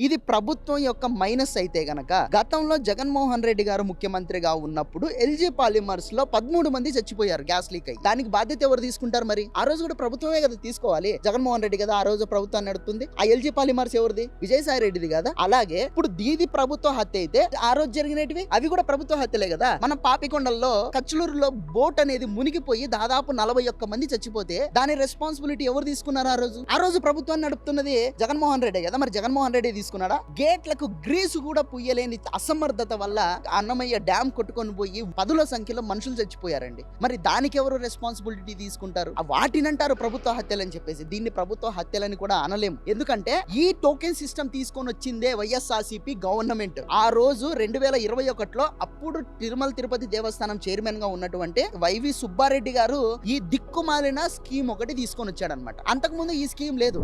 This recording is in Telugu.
ఇది ప్రభుత్వం యొక్క మైనస్ అయితే గనక గతంలో జగన్మోహన్ రెడ్డి గారు ముఖ్యమంత్రిగా ఉన్నప్పుడు ఎల్జీ పాలిమర్స్ లో 13 మంది చచ్చిపోయారు గ్యాస్ లీక్ అయ్యి. దానికి బాధ్యత ఎవరు తీసుకుంటారు? మరి ఆ రోజు కూడా ప్రభుత్వమే కదా తీసుకోవాలి. జగన్మోహన్ రెడ్డి కదా ఆ రోజు ప్రభుత్వాన్ని నడుపుతుంది. ఆ ఎల్జీ పాలిమర్స్ ఎవరిది? విజయసాయి రెడ్డిది కదా. అలాగే ఇప్పుడు దీది ప్రభుత్వ హత్య అయితే ఆ రోజు జరిగినవి అవి కూడా ప్రభుత్వ హత్యలే కదా. మన పాపికొండల్లో కచ్లూరులో బోట్ అనేది మునిగిపోయి దాదాపు 41 మంది చచ్చిపోతే దాని రెస్పాన్సిబిలిటీ ఎవరు తీసుకున్నారు? ఆ రోజు ప్రభుత్వాన్ని నడుపుతున్నది జగన్మోహన్ రెడ్డి కదా. మరి జగన్మోహన్ రెడ్డి తీసుకున్నాడా? గేట్లకు గ్రీసు కూడా పుయ్యలేని అసమర్థత వల్ల అన్నమయ్య డ్యామ్ కొట్టుకొని పోయి 10ల సంఖ్యలో మనుషులు చచ్చిపోయారండి. మరి దానికి ఎవరు రెస్పాన్సిబిలిటీ తీసుకుంటారు? వాటినంటారు ప్రభుత్వ హత్యలని చెప్పేసి. దీన్ని ప్రభుత్వ హత్యలని కూడా అనలేము. ఎందుకంటే ఈ టోకెన్ సిస్టమ్ తీసుకొని వచ్చిందే వైఎస్ఆర్సీపీ గవర్నమెంట్. ఆ రోజు 2021లో అప్పుడు తిరుమల తిరుపతి దేవస్థానం చైర్మన్ గా ఉన్నటువంటి వైవి సుబ్బారెడ్డి గారు ఈ దిక్కుమాలిన స్కీమ్ ఒకటి తీసుకొని వచ్చాడనమాట. అంతకుముందు ఈ స్కీమ్ లేదు.